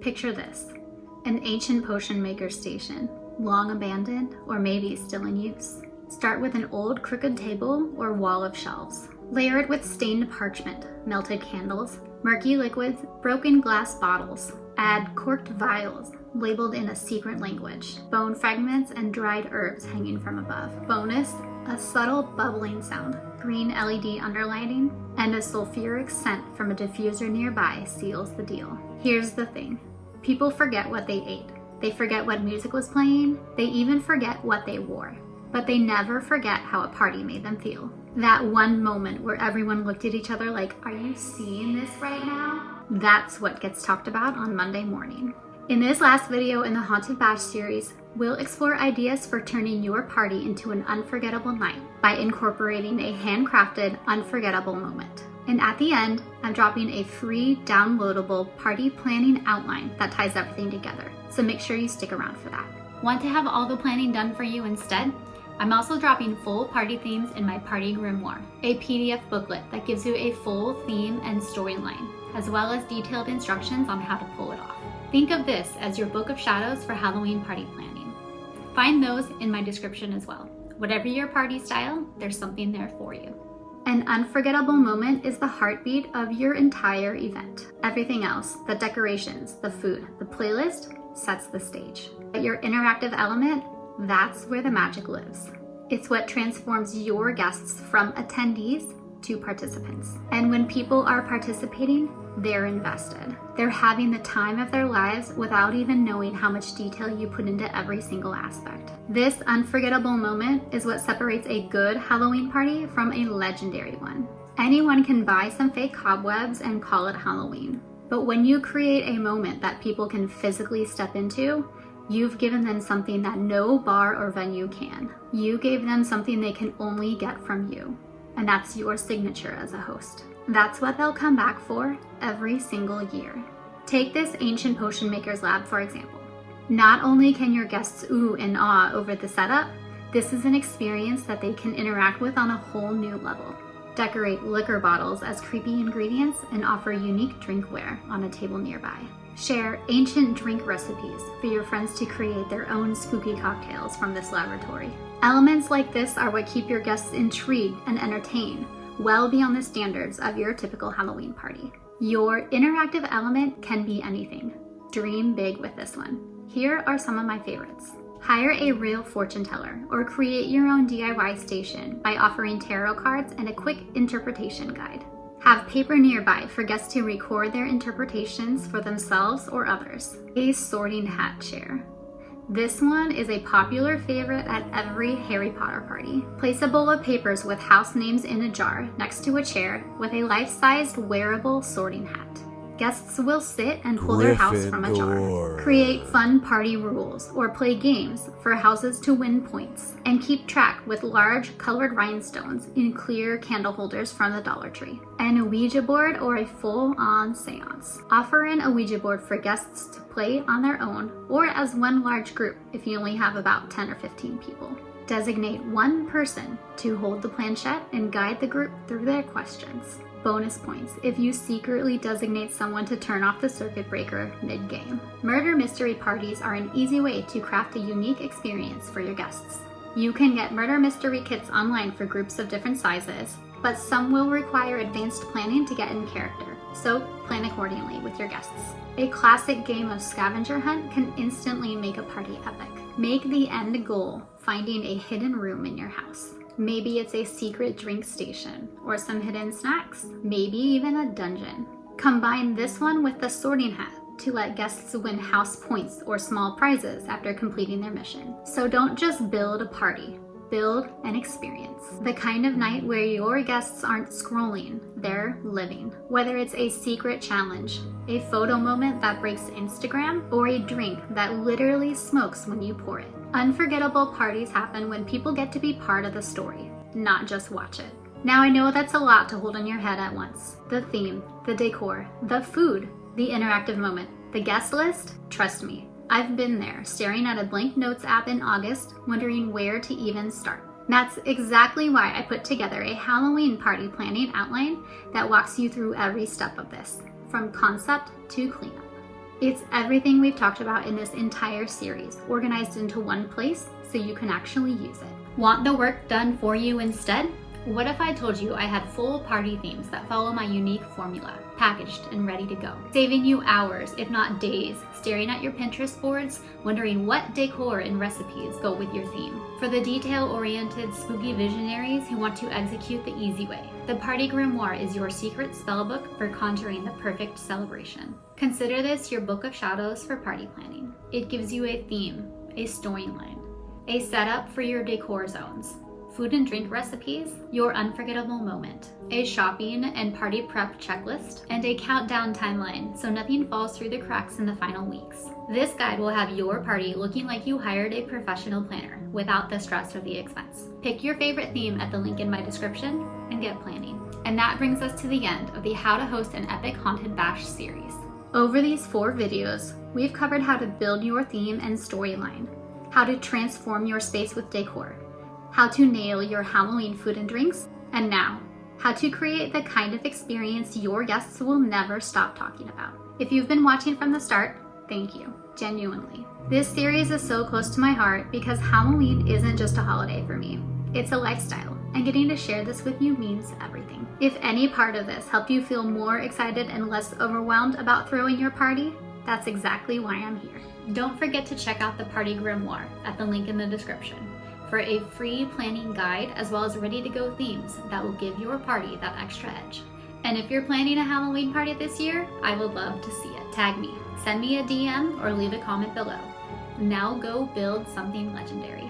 Picture this: an ancient potion maker station, long abandoned or maybe still in use. Start with an old crooked table or wall of shelves. Layer it with stained parchment, melted candles, murky liquids, broken glass bottles. Add corked vials labeled in a secret language, bone fragments and dried herbs hanging from above. Bonus, a subtle bubbling sound, green LED underlighting, and a sulfuric scent from a diffuser nearby seals the deal. Here's the thing: people forget what they ate. They forget what music was playing. They even forget what they wore. But they never forget how a party made them feel. That one moment where everyone looked at each other like, "Are you seeing this right now?" That's what gets talked about on Monday morning. In this last video in the Haunted Bash series, we'll explore ideas for turning your party into an unforgettable night by incorporating a handcrafted, unforgettable moment. And at the end, I'm dropping a free downloadable party planning outline that ties everything together. So make sure you stick around for that. Want to have all the planning done for you instead? I'm also dropping full party themes in my Party Grimoire, a PDF booklet that gives you a full theme and storyline, as well as detailed instructions on how to pull it off. Think of this as your book of shadows for Halloween party planning. Find those in my description as well. Whatever your party style, there's something there for you. An unforgettable moment is the heartbeat of your entire event. Everything else, the decorations, the food, the playlist, sets the stage. But your interactive element, that's where the magic lives. It's what transforms your guests from attendees to participants. And when people are participating, they're invested. They're having the time of their lives without even knowing how much detail you put into every single aspect. This unforgettable moment is what separates a good Halloween party from a legendary one. Anyone can buy some fake cobwebs and call it Halloween. But when you create a moment that people can physically step into, you've given them something that no bar or venue can. You gave them something they can only get from you. And that's your signature as a host. That's what they'll come back for every single year. Take this ancient potion maker's lab, for example. Not only can your guests ooh and ah over the setup, this is an experience that they can interact with on a whole new level. Decorate liquor bottles as creepy ingredients and offer unique drinkware on a table nearby. Share ancient drink recipes for your friends to create their own spooky cocktails from this laboratory. Elements like this are what keep your guests intrigued and entertained, well beyond the standards of your typical Halloween party. Your interactive element can be anything. Dream big with this one. Here are some of my favorites. Hire a real fortune teller or create your own DIY station by offering tarot cards and a quick interpretation guide. Have paper nearby for guests to record their interpretations for themselves or others. A sorting hat chair. This one is a popular favorite at every Harry Potter party. Place a bowl of papers with house names in a jar next to a chair with a life-sized wearable sorting hat. Guests will sit and pull their house from a jar. Create fun party rules or play games for houses to win points. And keep track with large colored rhinestones in clear candle holders from the Dollar Tree. And a Ouija board or a full-on seance. Offer in a Ouija board for guests to play on their own or as one large group if you only have about 10 or 15 people. Designate one person to hold the planchette and guide the group through their questions. Bonus points if you secretly designate someone to turn off the circuit breaker mid-game. Murder mystery parties are an easy way to craft a unique experience for your guests. You can get murder mystery kits online for groups of different sizes, but some will require advanced planning to get in character, so plan accordingly with your guests. A classic game of scavenger hunt can instantly make a party epic. Make the end goal finding a hidden room in your house. Maybe it's a secret drink station or some hidden snacks, maybe even a dungeon. Combine this one with the sorting hat to let guests win house points or small prizes after completing their mission. So don't just build a party, build an experience. The kind of night where your guests aren't scrolling, they're living. Whether it's a secret challenge, a photo moment that breaks Instagram, or a drink that literally smokes when you pour it. Unforgettable parties happen when people get to be part of the story, not just watch it. Now I know that's a lot to hold in your head at once. The theme, the decor, the food, the interactive moment, the guest list. Trust me, I've been there, staring at a blank notes app in August, wondering where to even start. That's exactly why I put together a Halloween party planning outline that walks you through every step of this, from concept to cleanup. It's everything we've talked about in this entire series, organized into one place so you can actually use it. Want the work done for you instead? What if I told you I had full party themes that follow my unique formula, packaged and ready to go, saving you hours, if not days, staring at your Pinterest boards, wondering what decor and recipes go with your theme. For the detail-oriented, spooky visionaries who want to execute the easy way, the Party Grimoire is your secret spellbook for conjuring the perfect celebration. Consider this your book of shadows for party planning. It gives you a theme, a storyline, a setup for your decor zones, food and drink recipes, your unforgettable moment, a shopping and party prep checklist, and a countdown timeline so nothing falls through the cracks in the final weeks. This guide will have your party looking like you hired a professional planner without the stress or the expense. Pick your favorite theme at the link in my description and get planning. And that brings us to the end of the How to Host an Epic Haunted Bash series. Over these 4 videos, we've covered how to build your theme and storyline, how to transform your space with decor, how to nail your Halloween food and drinks, and now, how to create the kind of experience your guests will never stop talking about. If you've been watching from the start, thank you, genuinely. This series is so close to my heart because Halloween isn't just a holiday for me. It's a lifestyle, and getting to share this with you means everything. If any part of this helped you feel more excited and less overwhelmed about throwing your party, that's exactly why I'm here. Don't forget to check out the Party Grimoire at the link in the description for a free planning guide as well as ready-to-go themes that will give your party that extra edge. And if you're planning a Halloween party this year, I would love to see it. Tag me, send me a DM, or leave a comment below. Now go build something legendary.